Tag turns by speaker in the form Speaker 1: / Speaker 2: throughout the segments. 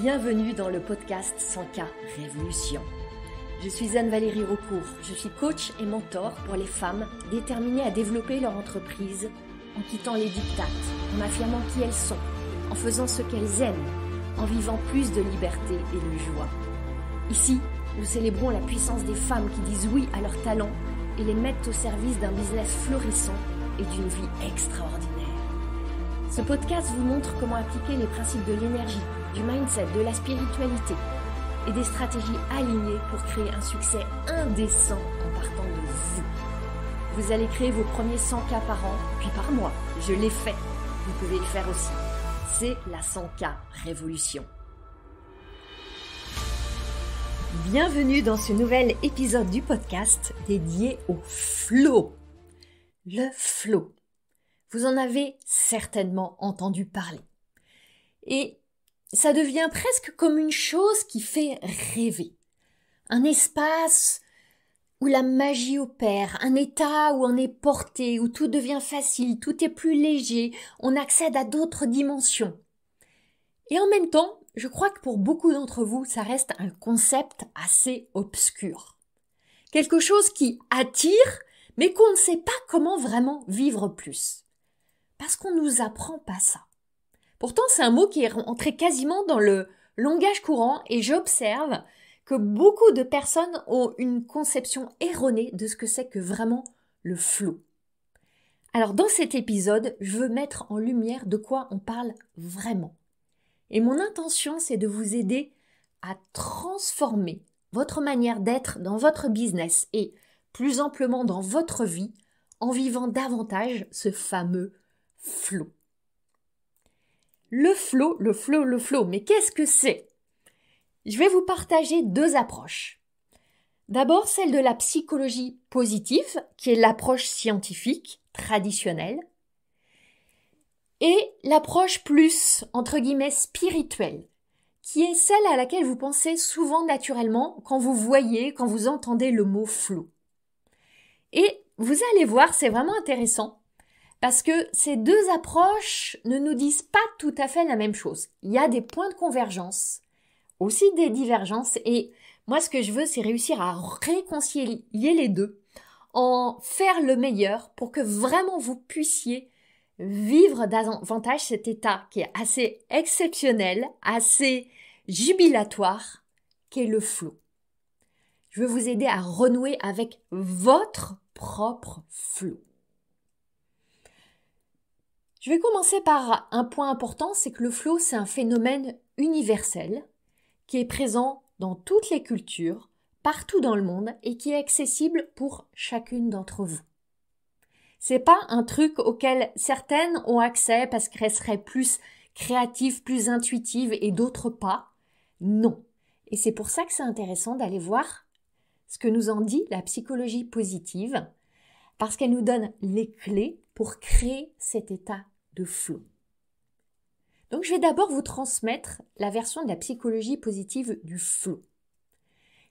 Speaker 1: Bienvenue dans le podcast 100K Révolution. Je suis Anne-Valérie Raucourt, je suis coach et mentor pour les femmes déterminées à développer leur entreprise en quittant les diktats, en affirmant qui elles sont, en faisant ce qu'elles aiment, en vivant plus de liberté et de joie. Ici, nous célébrons la puissance des femmes qui disent oui à leurs talents et les mettent au service d'un business florissant et d'une vie extraordinaire. Ce podcast vous montre comment appliquer les principes de l'énergie, du mindset, de la spiritualité et des stratégies alignées pour créer un succès indécent en partant de vous. Vous allez créer vos premiers 100K par an, puis par mois. Je l'ai fait. Vous pouvez le faire aussi. C'est la 100K Révolution. Bienvenue dans ce nouvel épisode du podcast dédié au flow. Le flow. Vous en avez certainement entendu parler. Et ça devient presque comme une chose qui fait rêver. Un espace où la magie opère, un état où on est porté, où tout devient facile, tout est plus léger, on accède à d'autres dimensions. Et en même temps, je crois que pour beaucoup d'entre vous, ça reste un concept assez obscur. Quelque chose qui attire, mais qu'on ne sait pas comment vraiment vivre plus. Parce qu'on ne nous apprend pas ça. Pourtant, c'est un mot qui est entré quasiment dans le langage courant et j'observe que beaucoup de personnes ont une conception erronée de ce que c'est que vraiment le flow. Alors, dans cet épisode, je veux mettre en lumière de quoi on parle vraiment. Et mon intention, c'est de vous aider à transformer votre manière d'être dans votre business et plus amplement dans votre vie en vivant davantage ce fameux flow. Le flow, mais qu'est-ce que c'est ? Je vais vous partager deux approches. D'abord, celle de la psychologie positive, qui est l'approche scientifique, traditionnelle, et l'approche plus, entre guillemets, spirituelle, qui est celle à laquelle vous pensez souvent naturellement quand vous entendez le mot flow. Et vous allez voir, c'est vraiment intéressant. Parce que ces deux approches ne nous disent pas tout à fait la même chose. Il y a des points de convergence, aussi des divergences, et moi ce que je veux c'est réussir à réconcilier les deux, en faire le meilleur pour que vraiment vous puissiez vivre davantage cet état qui est assez exceptionnel, assez jubilatoire, qu'est le flow. Je veux vous aider à renouer avec votre propre flow. Je vais commencer par un point important, c'est que le flow, c'est un phénomène universel qui est présent dans toutes les cultures, partout dans le monde et qui est accessible pour chacune d'entre vous. C'est pas un truc auquel certaines ont accès parce qu'elles seraient plus créatives, plus intuitives et d'autres pas. Non. Et c'est pour ça que c'est intéressant d'aller voir ce que nous en dit la psychologie positive parce qu'elle nous donne les clés pour créer cet état de flow. Donc je vais d'abord vous transmettre la version de la psychologie positive du flow.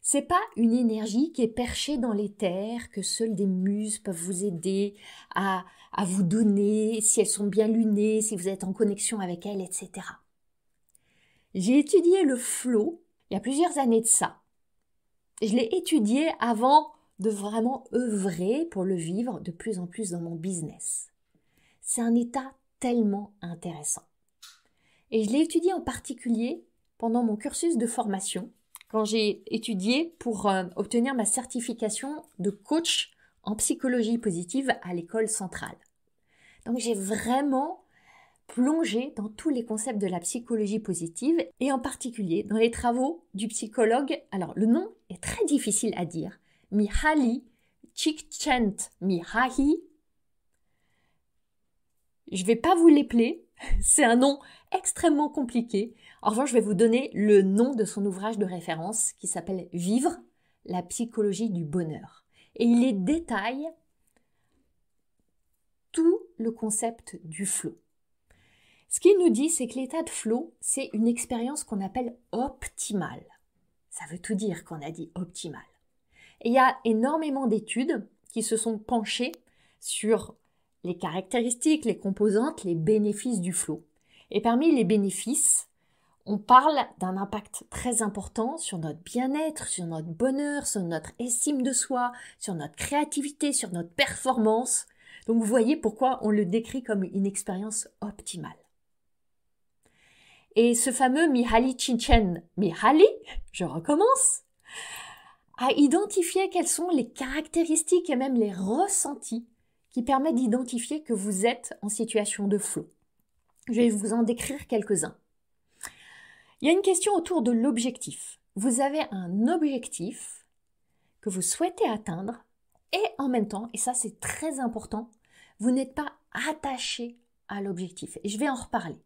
Speaker 1: C'est pas une énergie qui est perchée dans l'éther, que seules des muses peuvent vous aider à vous donner, si elles sont bien lunées, si vous êtes en connexion avec elles, etc. J'ai étudié le flow il y a plusieurs années de ça. Je l'ai étudié avant de vraiment œuvrer pour le vivre de plus en plus dans mon business. C'est un état tellement intéressant. Et je l'ai étudié en particulier pendant mon cursus de formation, quand j'ai étudié pour obtenir ma certification de coach en psychologie positive à l'école centrale. Donc j'ai vraiment plongé dans tous les concepts de la psychologie positive et en particulier dans les travaux du psychologue, alors le nom est très difficile à dire, Mihaly Csikszentmihalyi. Je ne vais pas vous l'épeler, c'est un nom extrêmement compliqué. En revanche, je vais vous donner le nom de son ouvrage de référence qui s'appelle « Vivre, la psychologie du bonheur ». Et il y détaille tout le concept du flow. Ce qu'il nous dit, c'est que l'état de flow, c'est une expérience qu'on appelle optimale. Ça veut tout dire qu'on a dit optimale. Et il y a énormément d'études qui se sont penchées sur les caractéristiques, les composantes, les bénéfices du flow. Et parmi les bénéfices, on parle d'un impact très important sur notre bien-être, sur notre bonheur, sur notre estime de soi, sur notre créativité, sur notre performance. Donc vous voyez pourquoi on le décrit comme une expérience optimale. Et ce fameux Mihaly Csikszentmihalyi, je recommence, a identifié quelles sont les caractéristiques et même les ressentis qui permettent d'identifier que vous êtes en situation de flow. Je vais vous en décrire quelques-uns. Il y a une question autour de l'objectif. Vous avez un objectif que vous souhaitez atteindre et en même temps, et ça c'est très important, vous n'êtes pas attaché à l'objectif. Et je vais en reparler.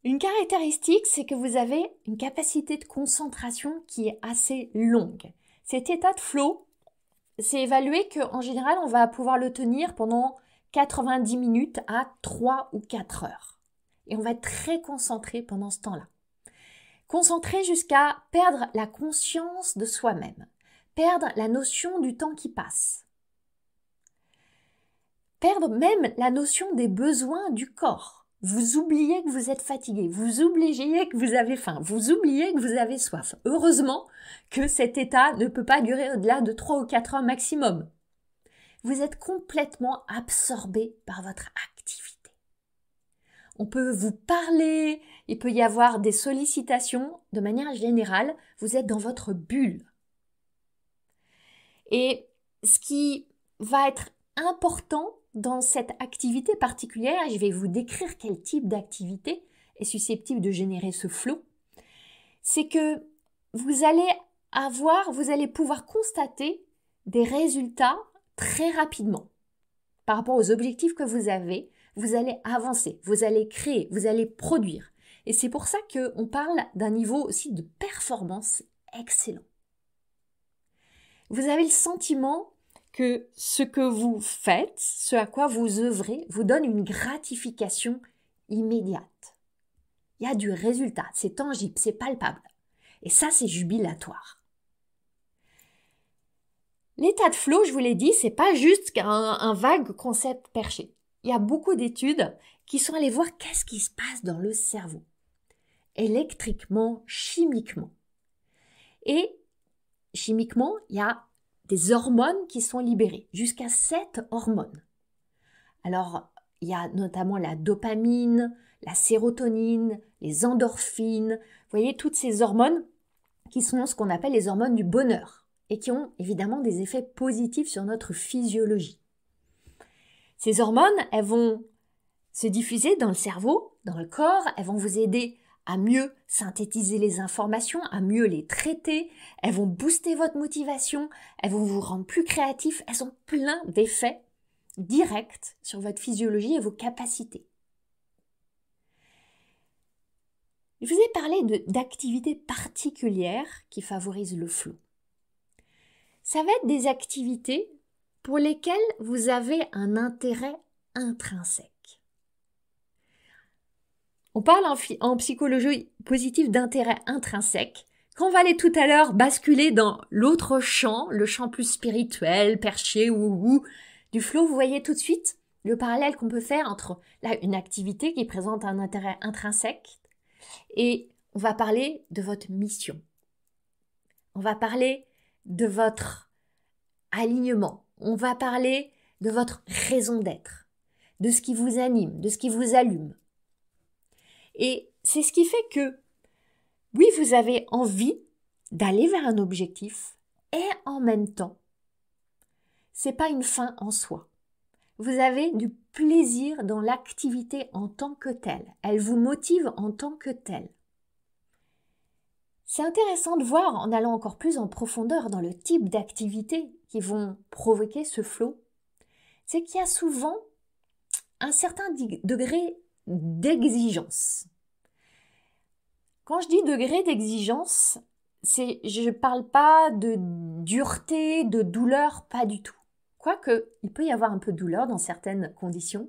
Speaker 1: Une caractéristique, c'est que vous avez une capacité de concentration qui est assez longue. Cet état de flow, c'est évalué qu'en général, on va pouvoir le tenir pendant 90 minutes à 3 ou 4 heures. Et on va être très concentré pendant ce temps-là. Concentré jusqu'à perdre la conscience de soi-même, perdre la notion du temps qui passe, perdre même la notion des besoins du corps. Vous oubliez que vous êtes fatigué, vous oubliez que vous avez faim, vous oubliez que vous avez soif. Heureusement que cet état ne peut pas durer au-delà de 3 ou 4 heures maximum. Vous êtes complètement absorbé par votre activité. On peut vous parler, il peut y avoir des sollicitations. De manière générale, vous êtes dans votre bulle. Et ce qui va être important dans cette activité particulière, et je vais vous décrire quel type d'activité est susceptible de générer ce flow, c'est que vous allez pouvoir constater des résultats très rapidement. Par rapport aux objectifs que vous avez, vous allez avancer, vous allez créer, vous allez produire. Et c'est pour ça qu'on parle d'un niveau aussi de performance excellent. Vous avez le sentiment que ce que vous faites, ce à quoi vous œuvrez, vous donne une gratification immédiate. Il y a du résultat, c'est tangible, c'est palpable. Et ça, c'est jubilatoire. L'état de flow, je vous l'ai dit, c'est pas juste un vague concept perché. Il y a beaucoup d'études qui sont allées voir qu'est-ce qui se passe dans le cerveau, électriquement, chimiquement. Et chimiquement, il y a des hormones qui sont libérées, jusqu'à 7 hormones. Alors, il y a notamment la dopamine, la sérotonine, les endorphines, vous voyez, toutes ces hormones qui sont ce qu'on appelle les hormones du bonheur et qui ont évidemment des effets positifs sur notre physiologie. Ces hormones, elles vont se diffuser dans le cerveau, dans le corps, elles vont vous aider à mieux synthétiser les informations, à mieux les traiter, elles vont booster votre motivation, elles vont vous rendre plus créatif, elles ont plein d'effets directs sur votre physiologie et vos capacités. Je vous ai parlé d'activités particulières qui favorisent le flow. Ça va être des activités pour lesquelles vous avez un intérêt intrinsèque. On parle en psychologie positive d'intérêt intrinsèque. Quand on va aller tout à l'heure basculer dans l'autre champ, le champ plus spirituel, perché ou du flow, vous voyez tout de suite le parallèle qu'on peut faire entre là, une activité qui présente un intérêt intrinsèque et on va parler de votre mission. On va parler de votre alignement. On va parler de votre raison d'être, de ce qui vous anime, de ce qui vous allume. Et c'est ce qui fait que, oui, vous avez envie d'aller vers un objectif et en même temps, c'est pas une fin en soi. Vous avez du plaisir dans l'activité en tant que telle. Elle vous motive en tant que telle. C'est intéressant de voir, en allant encore plus en profondeur dans le type d'activités qui vont provoquer ce flow, c'est qu'il y a souvent un certain degré d'exigence. Quand je dis degré d'exigence, je ne parle pas de dureté, de douleur, pas du tout. Quoique, il peut y avoir un peu de douleur dans certaines conditions.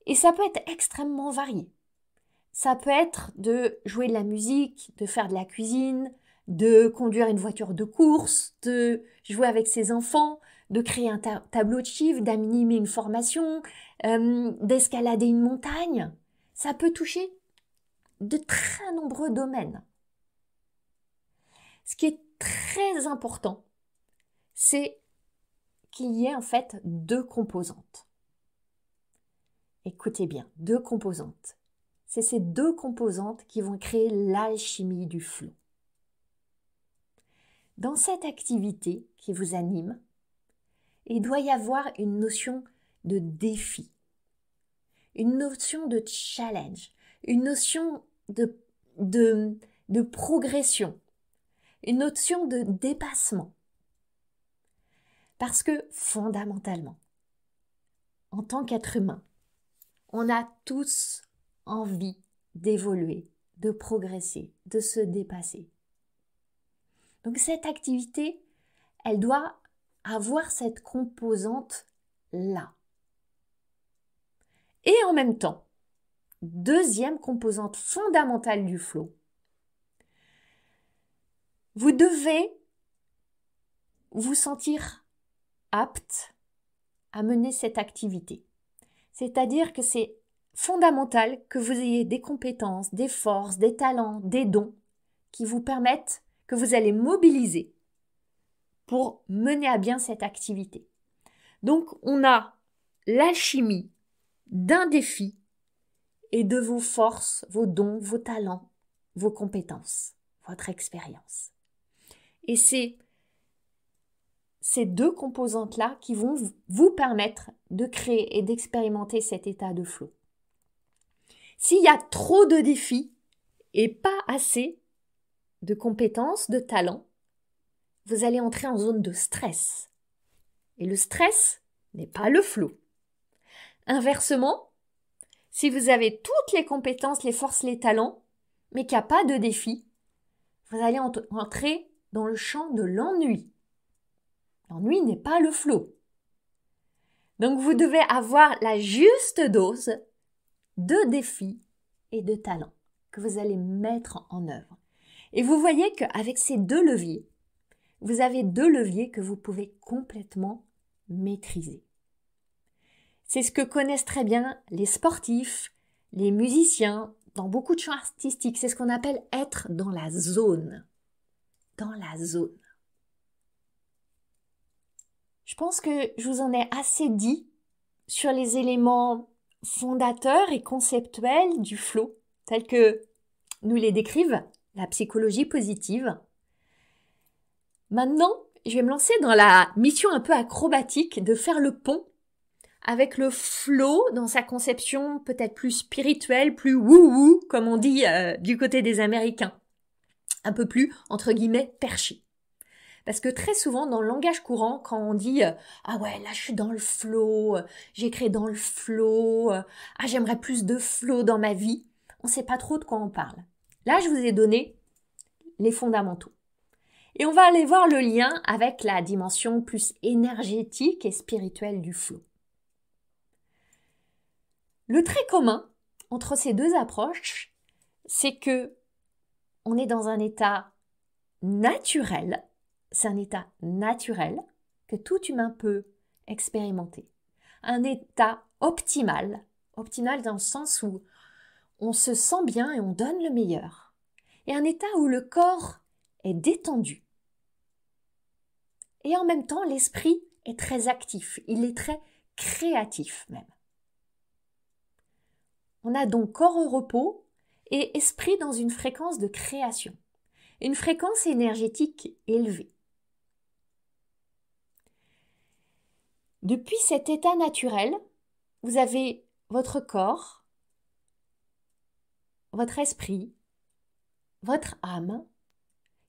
Speaker 1: Et ça peut être extrêmement varié. Ça peut être de jouer de la musique, de faire de la cuisine, de conduire une voiture de course, de jouer avec ses enfants, de créer un tableau de chiffres, d'animer une formation, d'escalader une montagne. Ça peut toucher de très nombreux domaines. Ce qui est très important, c'est qu'il y ait en fait 2 composantes. Écoutez bien, 2 composantes. C'est ces 2 composantes qui vont créer l'alchimie du flow. Dans cette activité qui vous anime, il doit y avoir une notion de défi, une notion de challenge, une notion de progression, une notion de dépassement. Parce que fondamentalement, en tant qu'être humain, on a tous envie d'évoluer, de progresser, de se dépasser. Donc cette activité, elle doit avoir cette composante-là. Et en même temps, deuxième composante fondamentale du flow, vous devez vous sentir apte à mener cette activité. C'est-à-dire que c'est fondamental que vous ayez des compétences, des forces, des talents, des dons qui vous permettent, que vous allez mobiliser pour mener à bien cette activité. Donc, on a l'alchimie d'un défi et de vos forces, vos dons, vos talents, vos compétences, votre expérience. Et c'est ces 2 composantes-là qui vont vous permettre de créer et d'expérimenter cet état de flow. S'il y a trop de défis et pas assez de compétences, de talents, vous allez entrer en zone de stress. Et le stress n'est pas le flow. Inversement, si vous avez toutes les compétences, les forces, les talents, mais qu'il n'y a pas de défi, vous allez entrer dans le champ de l'ennui. L'ennui n'est pas le flow. Donc vous devez avoir la juste dose de défis et de talents que vous allez mettre en œuvre. Et vous voyez qu'avec ces 2 leviers, vous avez 2 leviers que vous pouvez complètement maîtriser. C'est ce que connaissent très bien les sportifs, les musiciens, dans beaucoup de champs artistiques. C'est ce qu'on appelle être dans la zone. Dans la zone. Je pense que je vous en ai assez dit sur les éléments fondateurs et conceptuels du flow, tels que nous les décrivent la psychologie positive. Maintenant, je vais me lancer dans la mission un peu acrobatique de faire le pont avec le flow dans sa conception peut-être plus spirituelle, plus wouhou, comme on dit du côté des Américains. Un peu plus, entre guillemets, perché. Parce que très souvent, dans le langage courant, quand on dit « Ah ouais, là je suis dans le flow, j'écris dans le flow, ah j'aimerais plus de flow dans ma vie », on ne sait pas trop de quoi on parle. Là, je vous ai donné les fondamentaux. Et on va aller voir le lien avec la dimension plus énergétique et spirituelle du flow. Le trait commun entre ces 2 approches, c'est que on est dans un état naturel. C'est un état naturel que tout humain peut expérimenter. Un état optimal dans le sens où on se sent bien et on donne le meilleur. Et un état où le corps est détendu. Et en même temps, l'esprit est très actif, il est très créatif même. On a donc corps au repos et esprit dans une fréquence de création, une fréquence énergétique élevée. Depuis cet état naturel, vous avez votre corps, votre esprit, votre âme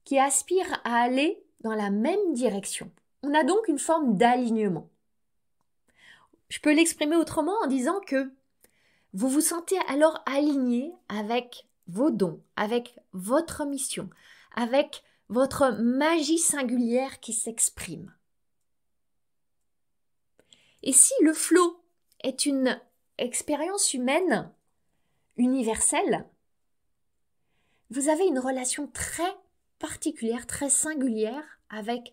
Speaker 1: qui aspire à aller dans la même direction. On a donc une forme d'alignement. Je peux l'exprimer autrement en disant que vous vous sentez alors aligné avec vos dons, avec votre mission, avec votre magie singulière qui s'exprime. Et si le flow est une expérience humaine universelle, vous avez une relation très particulière, très singulière avec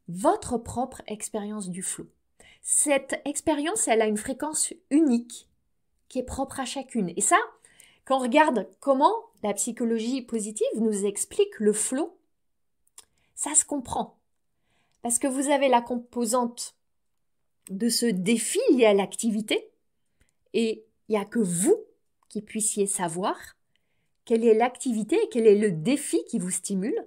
Speaker 1: votre propre expérience du flow. Cette expérience, elle a une fréquence unique qui est propre à chacune. Et ça, quand on regarde comment la psychologie positive nous explique le flow, ça se comprend. Parce que vous avez la composante de ce défi lié à l'activité et il n'y a que vous qui puissiez savoir quelle est l'activité, quel est le défi qui vous stimule.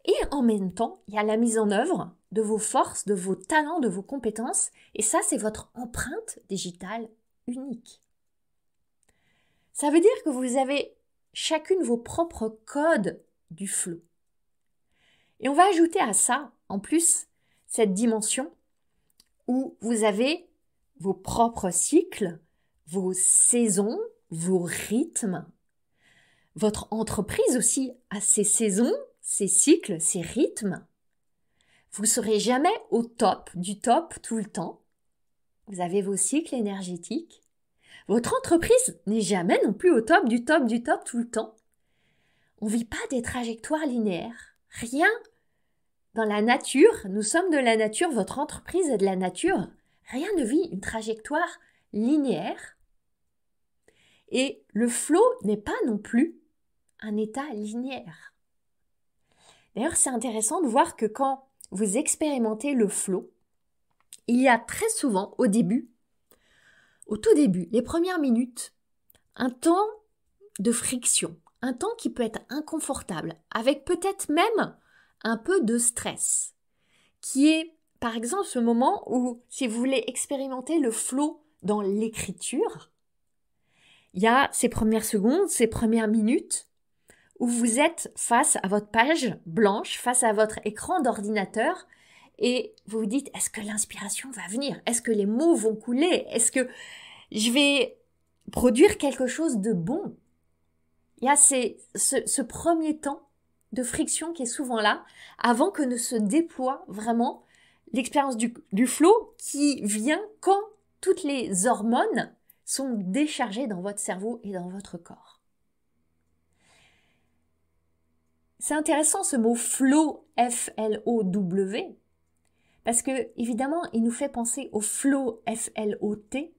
Speaker 1: Et en même temps, il y a la mise en œuvre de vos forces, de vos talents, de vos compétences. Et ça, c'est votre empreinte digitale unique. Ça veut dire que vous avez chacune vos propres codes du flow. Et on va ajouter à ça, en plus, cette dimension où vous avez vos propres cycles, vos saisons, vos rythmes. Votre entreprise aussi a ses saisons, ses cycles, ses rythmes. Vous ne serez jamais au top du top tout le temps. Vous avez vos cycles énergétiques. Votre entreprise n'est jamais non plus au top du top du top tout le temps. On ne vit pas des trajectoires linéaires. Rien dans la nature, nous sommes de la nature, votre entreprise est de la nature. Rien ne vit une trajectoire linéaire. Et le flow n'est pas non plus un état linéaire. D'ailleurs, c'est intéressant de voir que quand vous expérimentez le flow, il y a très souvent au tout début, les premières minutes, un temps de friction, un temps qui peut être inconfortable, avec peut-être même un peu de stress, qui est par exemple ce moment où si vous voulez expérimenter le flow dans l'écriture, il y a ces premières secondes, ces premières minutes où vous êtes face à votre page blanche, face à votre écran d'ordinateur et vous vous dites, est-ce que l'inspiration va venir? Est-ce que les mots vont couler? Est-ce que je vais produire quelque chose de bon? Il y a ce premier temps de friction qui est souvent là, avant que ne se déploie vraiment l'expérience du flow qui vient quand toutes les hormones sont déchargées dans votre cerveau et dans votre corps. C'est intéressant ce mot flow, F-L-O-W, parce que évidemment, il nous fait penser au flow, F-L-O-T,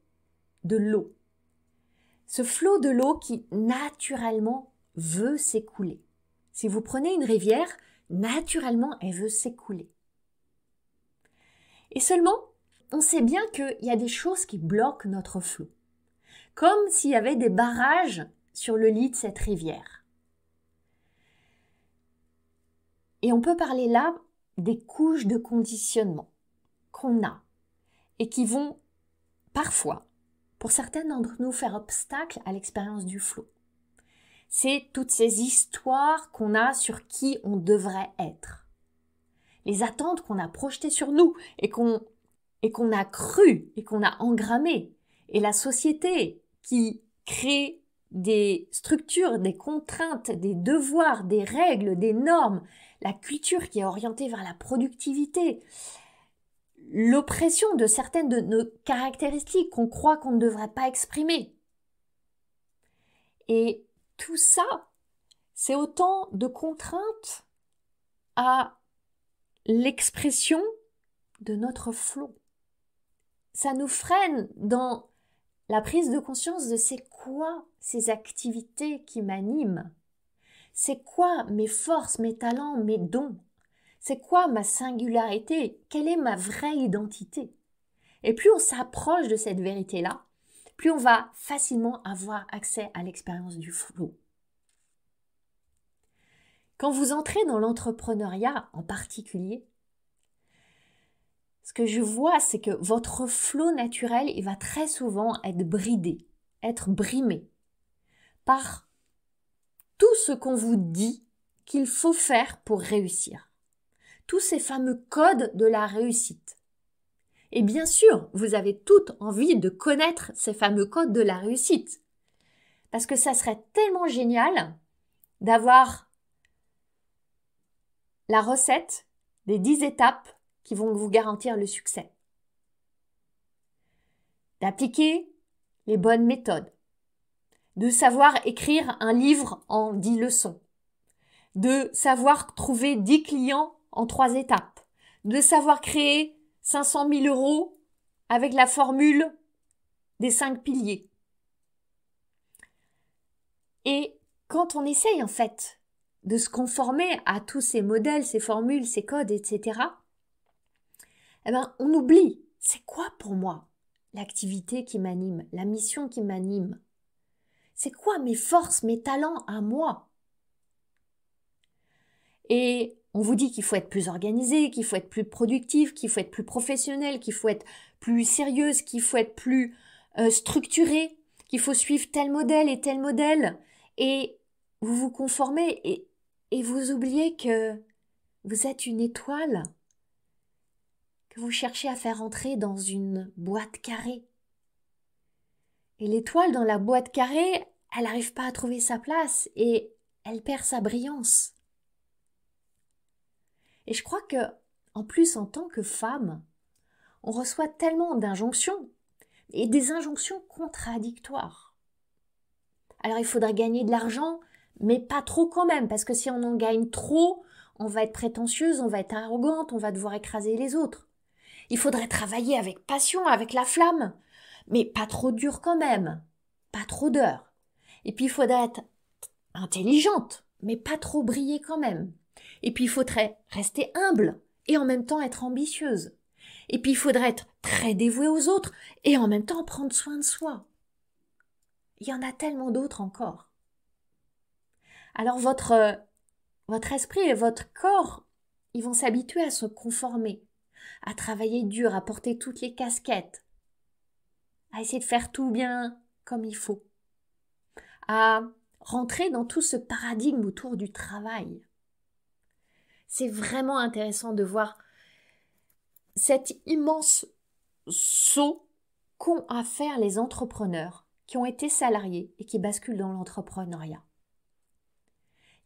Speaker 1: de l'eau. Ce flot de l'eau qui naturellement veut s'écouler. Si vous prenez une rivière, naturellement, elle veut s'écouler. Et seulement, on sait bien qu'il y a des choses qui bloquent notre flot. Comme s'il y avait des barrages sur le lit de cette rivière. Et on peut parler là des couches de conditionnement qu'on a et qui vont parfois, pour certaines d'entre nous, faire obstacle à l'expérience du flow. C'est toutes ces histoires qu'on a sur qui on devrait être. Les attentes qu'on a projetées sur nous et qu'on a cru et qu'on a engrammées. Et la société qui crée des structures, des contraintes, des devoirs, des règles, des normes, la culture qui est orientée vers la productivité, l'oppression de certaines de nos caractéristiques qu'on croit qu'on ne devrait pas exprimer. Et tout ça, c'est autant de contraintes à l'expression de notre flot. Ça nous freine dans la prise de conscience de c'est quoi ces activités qui m'animent. C'est quoi mes forces, mes talents, mes dons? C'est quoi ma singularité? Quelle est ma vraie identité? Et plus on s'approche de cette vérité-là, plus on va facilement avoir accès à l'expérience du flow. Quand vous entrez dans l'entrepreneuriat en particulier, ce que je vois, c'est que votre flow naturel, il va très souvent être bridé, être brimé par tout ce qu'on vous dit qu'il faut faire pour réussir. Tous ces fameux codes de la réussite. Et bien sûr, vous avez toutes envie de connaître ces fameux codes de la réussite. Parce que ça serait tellement génial d'avoir la recette des 10 étapes qui vont vous garantir le succès. D'appliquer les bonnes méthodes. De savoir écrire un livre en 10 leçons. De savoir trouver 10 clients en 3 étapes. De savoir créer 500 000 € avec la formule des 5 piliers. Et quand on essaye en fait de se conformer à tous ces modèles, ces formules, ces codes, etc., eh ben, on oublie, c'est quoi pour moi l'activité qui m'anime, la mission qui m'anime? C'est quoi mes forces, mes talents à moi? Et on vous dit qu'il faut être plus organisé, qu'il faut être plus productif, qu'il faut être plus professionnel, qu'il faut être plus sérieuse, qu'il faut être plus structuré, qu'il faut suivre tel modèle et tel modèle. Et vous vous conformez et vous oubliez que vous êtes une étoile que vous cherchez à faire entrer dans une boîte carrée. Et l'étoile dans la boîte carrée, elle n'arrive pas à trouver sa place et elle perd sa brillance. Et je crois que, en plus, en tant que femme, on reçoit tellement d'injonctions et des injonctions contradictoires. Alors il faudrait gagner de l'argent, mais pas trop quand même, parce que si on en gagne trop, on va être prétentieuse, on va être arrogante, on va devoir écraser les autres. Il faudrait travailler avec passion, avec la flamme, mais pas trop dur quand même, pas trop d'heures. Et puis il faudrait être intelligente, mais pas trop briller quand même. Et puis il faudrait rester humble et en même temps être ambitieuse. Et puis il faudrait être très dévouée aux autres et en même temps prendre soin de soi. Il y en a tellement d'autres encore. Alors votre esprit et votre corps, ils vont s'habituer à se conformer, à travailler dur, à porter toutes les casquettes, à essayer de faire tout bien comme il faut, à rentrer dans tout ce paradigme autour du travail. C'est vraiment intéressant de voir cet immense saut qu'ont à faire les entrepreneurs qui ont été salariés et qui basculent dans l'entrepreneuriat.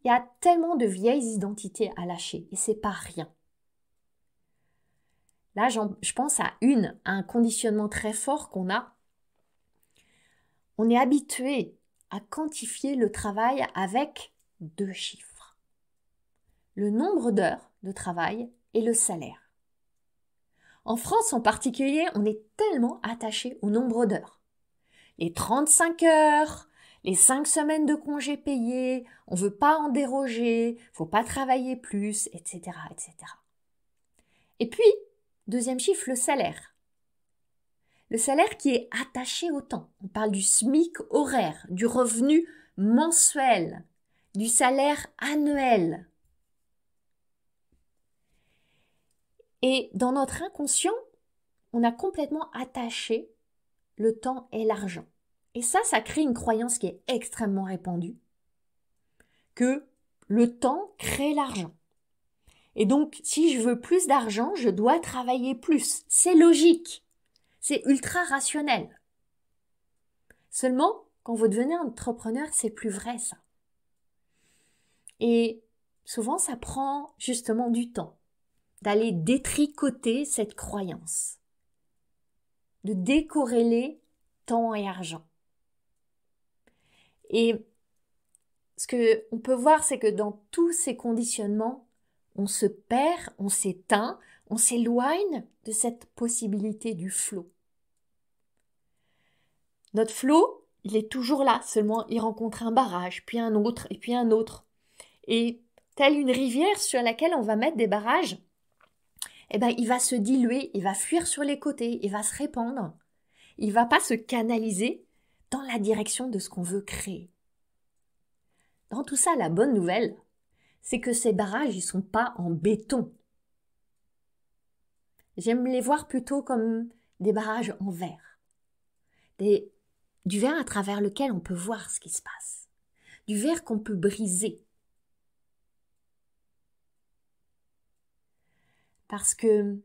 Speaker 1: Il y a tellement de vieilles identités à lâcher et c'est pas rien. Là, je pense à un conditionnement très fort qu'on a. On est habitué à quantifier le travail avec 2 chiffres. Le nombre d'heures de travail et le salaire. En France en particulier, on est tellement attaché au nombre d'heures. Les 35 heures, les 5 semaines de congés payés, on ne veut pas en déroger, faut pas travailler plus, etc., etc. Et puis, deuxième chiffre, le salaire. Le salaire qui est attaché au temps. On parle du SMIC horaire, du revenu mensuel, du salaire annuel. Et dans notre inconscient, on a complètement attaché le temps et l'argent. Et ça crée une croyance qui est extrêmement répandue, que le temps crée l'argent. Et donc, si je veux plus d'argent, je dois travailler plus. C'est logique. C'est ultra rationnel. Seulement, quand vous devenez entrepreneur, c'est plus vrai ça. Et souvent, ça prend justement du temps d'aller détricoter cette croyance, de décorréler temps et argent. Et ce que on peut voir, c'est que dans tous ces conditionnements, on se perd, on s'éteint, on s'éloigne de cette possibilité du flow. Notre flow, il est toujours là, seulement il rencontre un barrage, puis un autre, et puis un autre. Et telle une rivière sur laquelle on va mettre des barrages, eh ben, il va se diluer, il va fuir sur les côtés, il va se répandre. Il ne va pas se canaliser dans la direction de ce qu'on veut créer. Dans tout ça, la bonne nouvelle, c'est que ces barrages, ils ne sont pas en béton. J'aime les voir plutôt comme des barrages en verre. Du verre à travers lequel on peut voir ce qui se passe. Du verre qu'on peut briser. Parce que,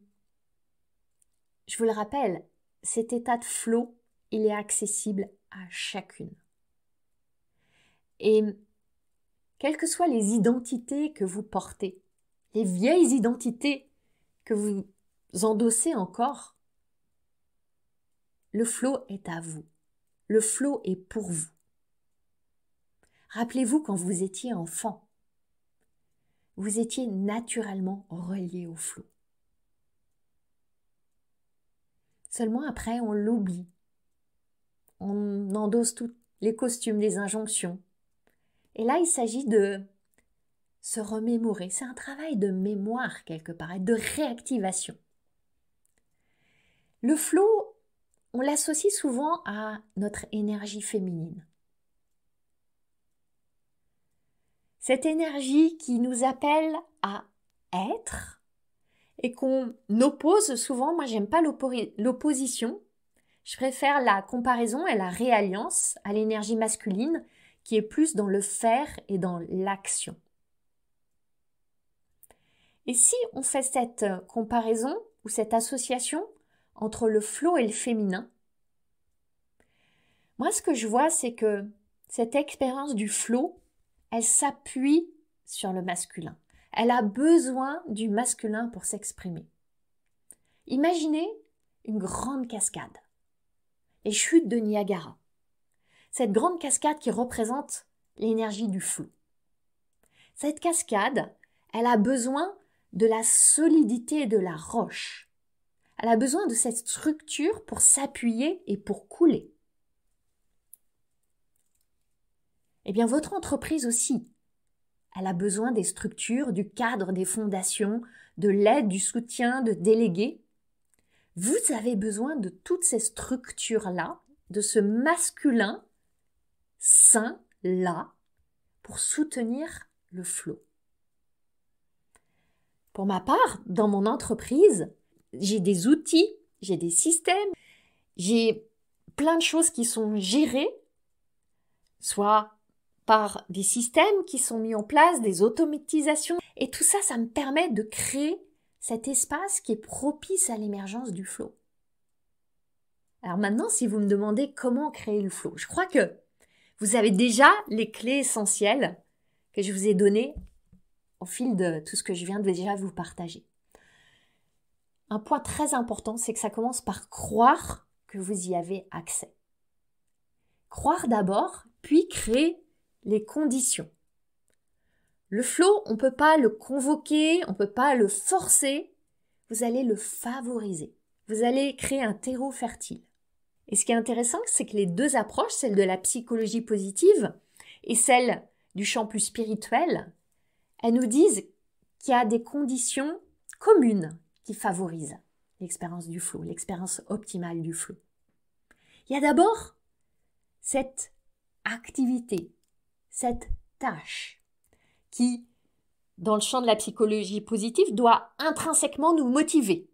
Speaker 1: je vous le rappelle, cet état de flow, il est accessible à chacune. Et quelles que soient les identités que vous portez, les vieilles identités que vous endossez encore, le flow est à vous. Le flow est pour vous. Rappelez-vous quand vous étiez enfant, vous étiez naturellement relié au flow. Seulement après, on l'oublie. On endosse tous les costumes des injonctions. Et là, il s'agit de se remémorer. C'est un travail de mémoire quelque part et de réactivation. Le flow, on l'associe souvent à notre énergie féminine. Cette énergie qui nous appelle à être et qu'on oppose souvent. Moi, j'aime pas l'opposition. Je préfère la comparaison et la réalliance à l'énergie masculine qui est plus dans le faire et dans l'action. Et si on fait cette comparaison ou cette association entre le flow et le féminin, moi ce que je vois c'est que cette expérience du flow, elle s'appuie sur le masculin. Elle a besoin du masculin pour s'exprimer. Imaginez une grande cascade, les chutes de Niagara. Cette grande cascade qui représente l'énergie du flow. Cette cascade, elle a besoin de la solidité de la roche. Elle a besoin de cette structure pour s'appuyer et pour couler. Eh bien, votre entreprise aussi, elle a besoin des structures, du cadre, des fondations, de l'aide, du soutien, de délégués. Vous avez besoin de toutes ces structures-là, de ce masculin sain-là, pour soutenir le flow. Pour ma part, dans mon entreprise, j'ai des outils, j'ai des systèmes, j'ai plein de choses qui sont gérées, soit par des systèmes qui sont mis en place, des automatisations, et tout ça, ça me permet de créer cet espace qui est propice à l'émergence du flow. Alors maintenant, si vous me demandez comment créer le flow, je crois que vous avez déjà les clés essentielles que je vous ai données au fil de tout ce que je viens de déjà vous partager. Un point très important, c'est que ça commence par croire que vous y avez accès. Croire d'abord, puis créer les conditions. Le flow, on ne peut pas le convoquer, on ne peut pas le forcer, vous allez le favoriser. Vous allez créer un terreau fertile. Et ce qui est intéressant, c'est que les deux approches, celle de la psychologie positive et celle du champ plus spirituel, elles nous disent qu'il y a des conditions communes qui favorisent l'expérience du flow, l'expérience optimale du flow. Il y a d'abord cette activité, cette tâche qui, dans le champ de la psychologie positive, doit intrinsèquement nous motiver.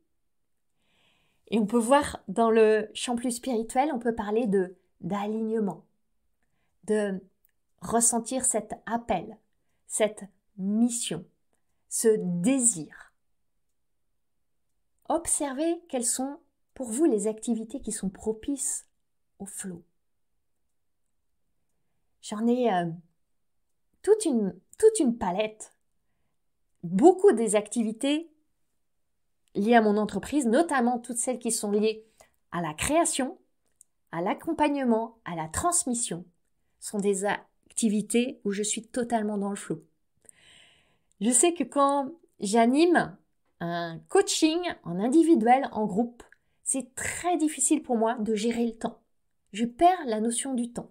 Speaker 1: Et on peut voir dans le champ plus spirituel, on peut parler d'alignement, de ressentir cet appel, cette mission, ce désir. Observez quelles sont pour vous les activités qui sont propices au flow. J'en ai toute une palette. Beaucoup des activités liées à mon entreprise, notamment toutes celles qui sont liées à la création, à l'accompagnement, à la transmission, sont des activités où je suis totalement dans le flow. Je sais que quand j'anime un coaching en individuel, en groupe, c'est très difficile pour moi de gérer le temps. Je perds la notion du temps.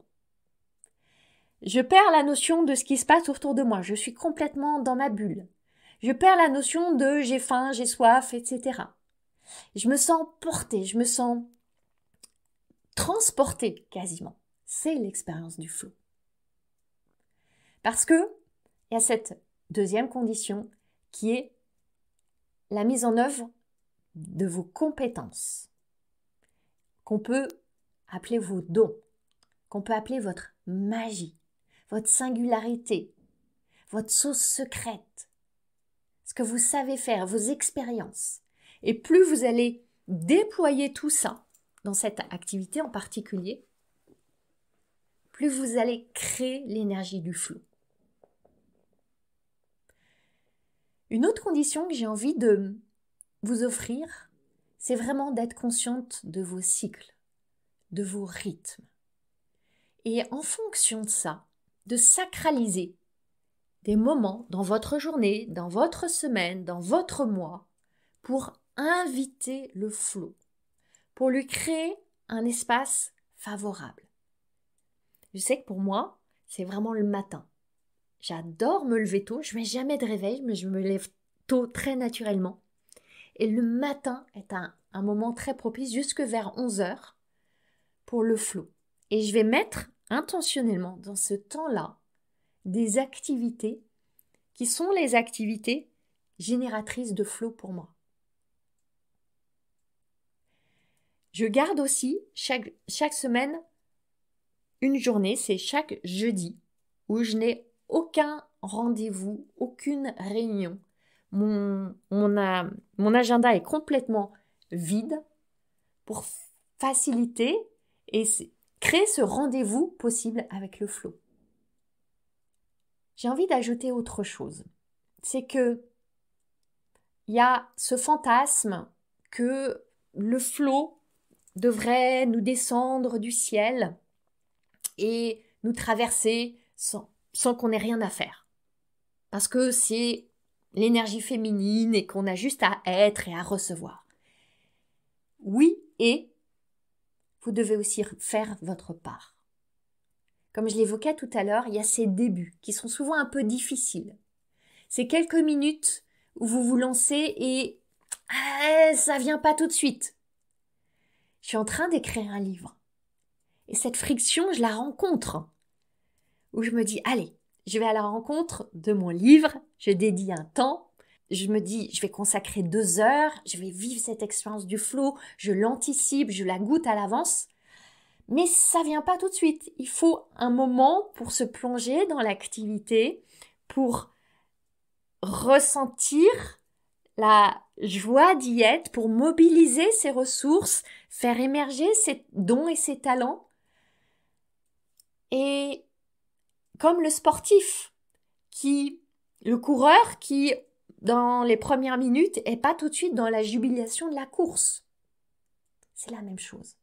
Speaker 1: Je perds la notion de ce qui se passe autour de moi. Je suis complètement dans ma bulle. Je perds la notion de j'ai faim, j'ai soif, etc. Je me sens portée, je me sens transportée quasiment. C'est l'expérience du flow. Parce que il y a cette deuxième condition qui est la mise en œuvre de vos compétences, qu'on peut appeler vos dons, qu'on peut appeler votre magie, votre singularité, votre sauce secrète, ce que vous savez faire, vos expériences. Et plus vous allez déployer tout ça dans cette activité en particulier, plus vous allez créer l'énergie du flow. Une autre condition que j'ai envie de vous offrir, c'est vraiment d'être consciente de vos cycles, de vos rythmes. Et en fonction de ça, de sacraliser des moments dans votre journée, dans votre semaine, dans votre mois, pour inviter le flow, pour lui créer un espace favorable. Je sais que pour moi, c'est vraiment le matin. J'adore me lever tôt, je ne mets jamais de réveil, mais je me lève tôt très naturellement. Et le matin est un moment très propice jusque vers 11 heures pour le flow. Et je vais mettre intentionnellement dans ce temps-là des activités qui sont les activités génératrices de flow pour moi. Je garde aussi chaque semaine une journée, c'est chaque jeudi, où je n'ai aucun rendez-vous, aucune réunion. Mon agenda est complètement vide pour faciliter et créer ce rendez-vous possible avec le flow. J'ai envie d'ajouter autre chose. C'est que il y a ce fantasme que le flow devrait nous descendre du ciel et nous traverser sans qu'on ait rien à faire. Parce que c'est l'énergie féminine et qu'on a juste à être et à recevoir. Oui, et vous devez aussi faire votre part. Comme je l'évoquais tout à l'heure, il y a ces débuts qui sont souvent un peu difficiles. C'est quelques minutes où vous vous lancez et ça vient pas tout de suite. Je suis en train d'écrire un livre. Et cette friction, je la rencontre. Où je me dis, allez, je vais à la rencontre de mon livre, je dédie un temps, je me dis, je vais consacrer 2 heures, je vais vivre cette expérience du flow, je l'anticipe, je la goûte à l'avance. Mais ça vient pas tout de suite. Il faut un moment pour se plonger dans l'activité, pour ressentir la joie d'y être, pour mobiliser ses ressources, faire émerger ses dons et ses talents. Et comme le sportif, le coureur qui, dans les premières minutes, est pas tout de suite dans la jubilation de la course. C'est la même chose.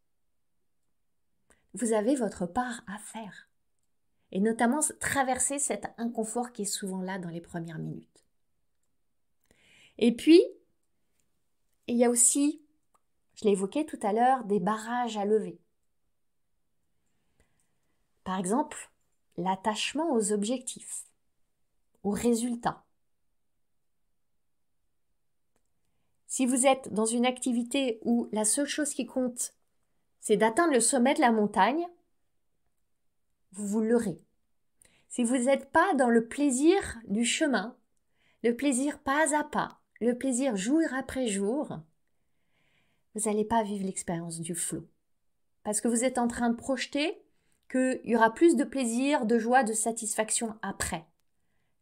Speaker 1: Vous avez votre part à faire. Et notamment traverser cet inconfort qui est souvent là dans les premières minutes. Et puis, il y a aussi, je l'ai évoqué tout à l'heure, des barrages à lever. Par exemple, l'attachement aux objectifs, aux résultats. Si vous êtes dans une activité où la seule chose qui compte, c'est d'atteindre le sommet de la montagne, vous vous leurrez. Si vous n'êtes pas dans le plaisir du chemin, le plaisir pas à pas, le plaisir jour après jour, vous n'allez pas vivre l'expérience du flow. Parce que vous êtes en train de projeter qu'il y aura plus de plaisir, de joie, de satisfaction après.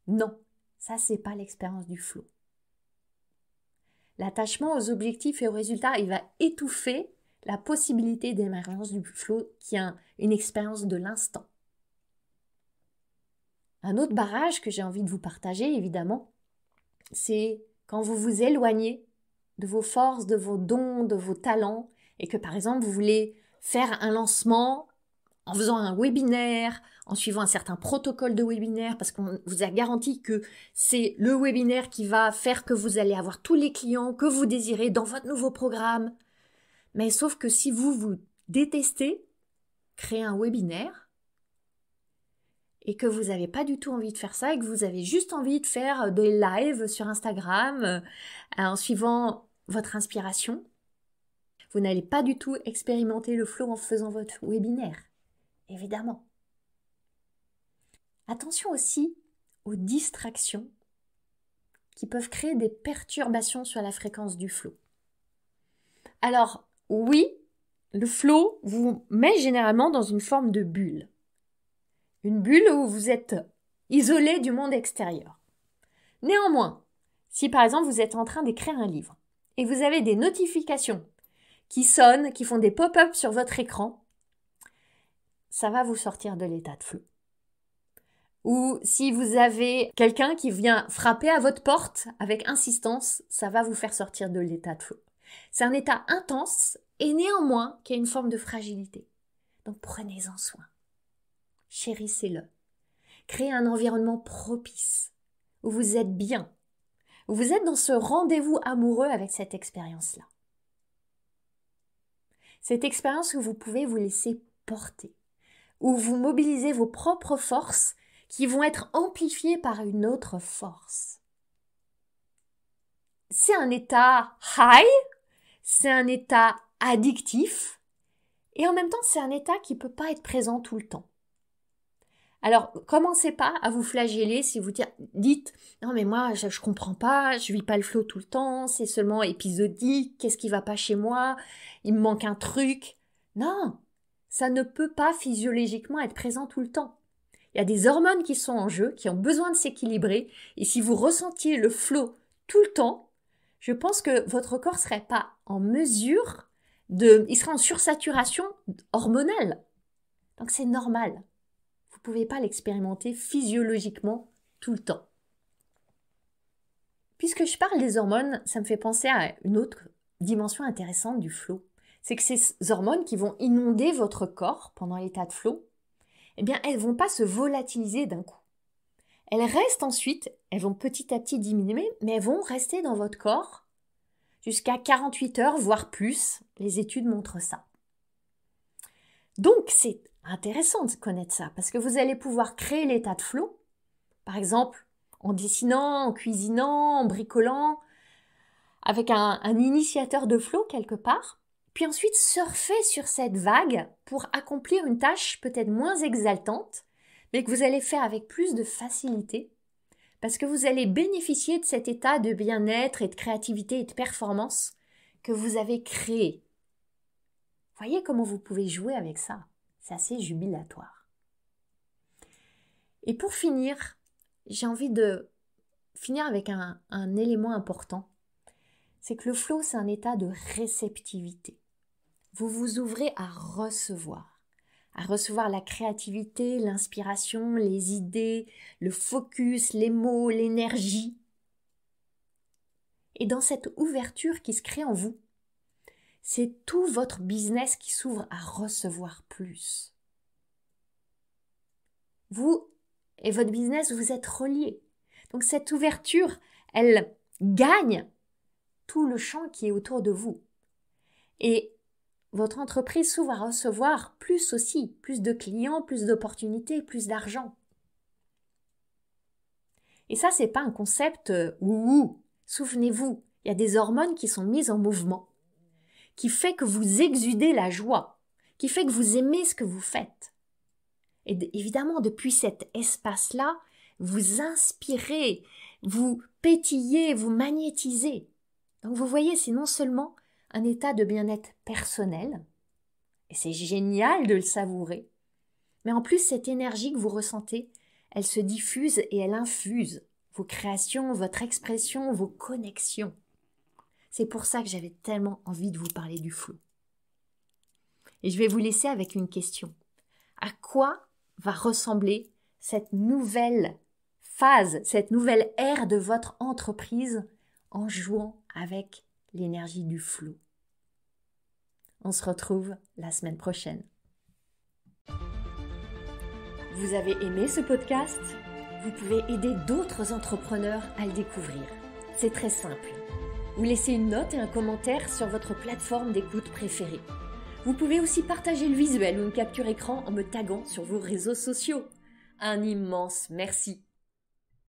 Speaker 1: Non, ça c'est pas l'expérience du flow. L'attachement aux objectifs et aux résultats, il va étouffer la possibilité d'émergence du flow qui est une expérience de l'instant. Un autre barrage que j'ai envie de vous partager, évidemment, c'est quand vous vous éloignez de vos forces, de vos dons, de vos talents, et que par exemple vous voulez faire un lancement en faisant un webinaire, en suivant un certain protocole de webinaire, parce qu'on vous a garanti que c'est le webinaire qui va faire que vous allez avoir tous les clients que vous désirez dans votre nouveau programme. Mais sauf que si vous détestez créer un webinaire, et que vous n'avez pas du tout envie de faire ça, et que vous avez juste envie de faire des lives sur Instagram en suivant votre inspiration, vous n'allez pas du tout expérimenter le flow en faisant votre webinaire, évidemment. Attention aussi aux distractions qui peuvent créer des perturbations sur la fréquence du flow. Alors, oui, le flow vous met généralement dans une forme de bulle. Une bulle où vous êtes isolé du monde extérieur. Néanmoins, si par exemple vous êtes en train d'écrire un livre et vous avez des notifications qui sonnent, qui font des pop-up sur votre écran, ça va vous sortir de l'état de flow. Ou si vous avez quelqu'un qui vient frapper à votre porte avec insistance, ça va vous faire sortir de l'état de flow. C'est un état intense et néanmoins qui a une forme de fragilité. Donc prenez-en soin. Chérissez-le. Créez un environnement propice, où vous êtes bien, où vous êtes dans ce rendez-vous amoureux avec cette expérience-là. Cette expérience où vous pouvez vous laisser porter, où vous mobilisez vos propres forces qui vont être amplifiées par une autre force. C'est un état high, c'est un état addictif, et en même temps, c'est un état qui ne peut pas être présent tout le temps. Alors, commencez pas à vous flageller si vous dites « Non mais moi, je comprends pas, je vis pas le flow tout le temps, c'est seulement épisodique, qu'est-ce qui va pas chez moi, il me manque un truc. » Non, ça ne peut pas physiologiquement être présent tout le temps. Il y a des hormones qui sont en jeu, qui ont besoin de s'équilibrer, et si vous ressentiez le flow tout le temps, je pense que votre corps serait pas en mesure il serait en sursaturation hormonale. Donc c'est normal. Vous ne pouvez pas l'expérimenter physiologiquement tout le temps. Puisque je parle des hormones, ça me fait penser à une autre dimension intéressante du flow. C'est que ces hormones qui vont inonder votre corps pendant l'état de flow, eh bien, elles ne vont pas se volatiliser d'un coup. Elles restent ensuite, elles vont petit à petit diminuer, mais elles vont rester dans votre corps jusqu'à 48 heures, voire plus. Les études montrent ça. Donc, c'est intéressant de connaître ça, parce que vous allez pouvoir créer l'état de flow, par exemple en dessinant, en cuisinant, en bricolant, avec un initiateur de flow quelque part, puis ensuite surfer sur cette vague pour accomplir une tâche peut-être moins exaltante, mais que vous allez faire avec plus de facilité, parce que vous allez bénéficier de cet état de bien-être et de créativité et de performance que vous avez créé. Voyez comment vous pouvez jouer avec ça. C'est assez jubilatoire. Et pour finir, j'ai envie de finir avec un élément important. C'est que le flow, c'est un état de réceptivité. Vous vous ouvrez à recevoir la créativité, l'inspiration, les idées, le focus, les mots, l'énergie. Et dans cette ouverture qui se crée en vous, c'est tout votre business qui s'ouvre à recevoir plus. Vous et votre business, vous êtes reliés. Donc cette ouverture, elle gagne tout le champ qui est autour de vous. Et votre entreprise s'ouvre à recevoir plus aussi, plus de clients, plus d'opportunités, plus d'argent. Et ça, c'est pas un concept ouhou. Souvenez-vous, il y a des hormones qui sont mises en mouvement, qui fait que vous exudez la joie, qui fait que vous aimez ce que vous faites. Et évidemment, depuis cet espace-là, vous inspirez, vous pétillez, vous magnétisez. Donc vous voyez, c'est non seulement un état de bien-être personnel, et c'est génial de le savourer, mais en plus cette énergie que vous ressentez, elle se diffuse et elle infuse vos créations, votre expression, vos connexions. C'est pour ça que j'avais tellement envie de vous parler du flow. Et je vais vous laisser avec une question. À quoi va ressembler cette nouvelle phase, cette nouvelle ère de votre entreprise en jouant avec l'énergie du flow? On se retrouve la semaine prochaine. Vous avez aimé ce podcast? Vous pouvez aider d'autres entrepreneurs à le découvrir. C'est très simple. Vous laissez une note et un commentaire sur votre plateforme d'écoute préférée. Vous pouvez aussi partager le visuel ou une capture écran en me taguant sur vos réseaux sociaux. Un immense merci.